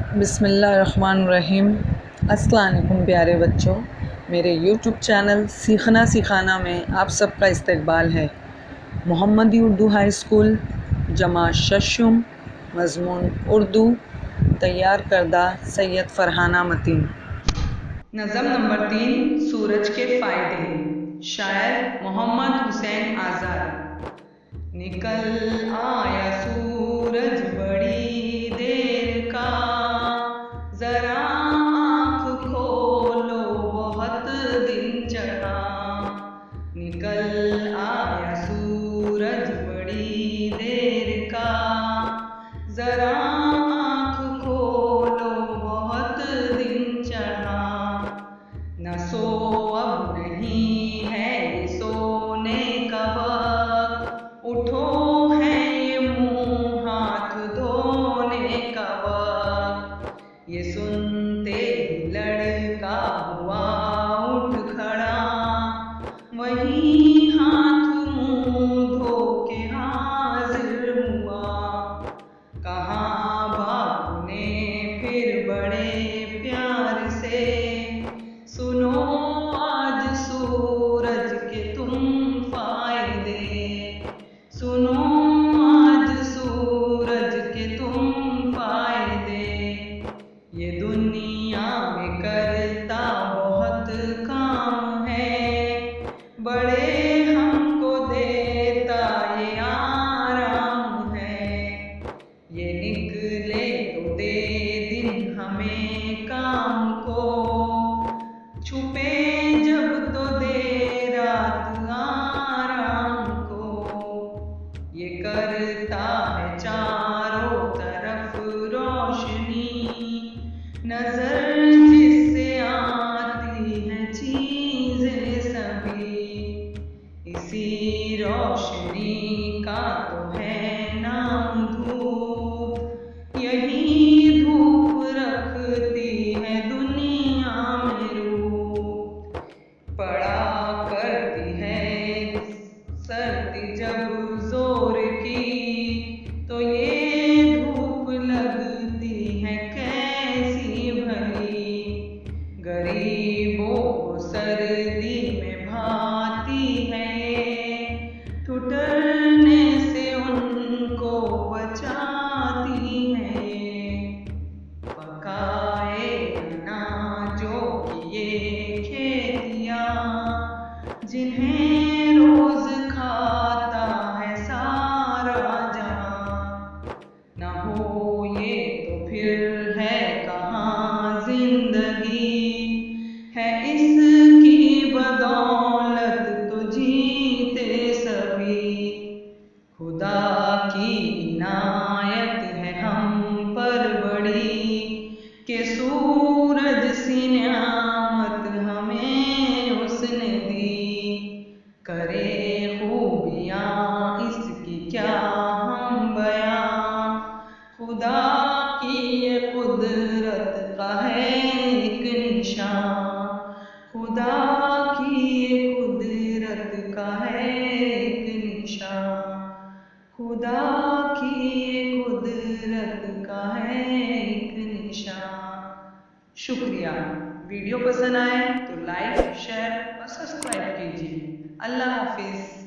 बिस्मिल्लाहिर्रहमानिर्रहीम। अस्सलाम वालेकुम प्यारे बच्चों, मेरे यूट्यूब चैनल सीखना सिखाना में आप सबका इस्तकबाल है। मोहम्मदी उर्दू हाई स्कूल जमा शशुम मज़मून उर्दू तैयार करदा सैयद फ़रहाना मतीन। नज़म नंबर 3 सूरज के फ़ायदे। शायर मोहम्मद हुसैन आज़ाद। निकल आया सूरज बड़ी देर का, जरा आँख खोलो बहुत दिन चढ़ा। निकल आया सूरज बड़ी देर का, जरा आँख खोलो बहुत दिन चढ़ा। न सो अब नहीं है ये सोने का वक्त, उठो है ये मुँह हाथ धोने का वक्त। ये सुनते ही लड़का हुआ उठ खड़ा, वहीं हाथ मुँह धो के हाजिर हुआ। कहा बाप ने फिर बड़े प्यार से, सुनो आज सूरज के तुम फायदे। सुनो आज सूरज के तुम फायदे। ये दुनिया में करता बहुत काम है, बड़े हमको देता ये आराम है। ये निकले तो दे दिन हमें काम को, छुपे जब तो दे रात आराम को। ये करता है चारों तरफ रोशनी, नजर जिससे आती है चीजें सभी। इसी रोशनी का तो है नाम धूप, यही धूप रखती है दुनिया में रूप। पड़ा करती है सर्दी जब जोर की, तो ये धूप लगती है कैसी भली। गरीबों को सर्दी में भाती है ये, ठुठरने से उनको बचाती है ये। पकाए अनाजों की ये खेतियाँ, जिन्हें रोज खाता है सारा जहां। न हो ये तो फिर है कहाँ जिंदगी, है इसकी बदौलत तो जीते सभी। खुदा की इनायत है हम पर बड़ी, के सूरज सी नियामत हमें उसने दी। करे खूबियाँ इसकी क्या हम बयां, खुदा की ये कुदरत का है एक निशान। खुदा की ये कुदरत का है एक निशान। खुदा की ये कुदरत का है एक निशान। शुक्रिया। वीडियो पसंद आए तो लाइक शेयर और सब्सक्राइब कीजिए। अल्लाह हाफिज़।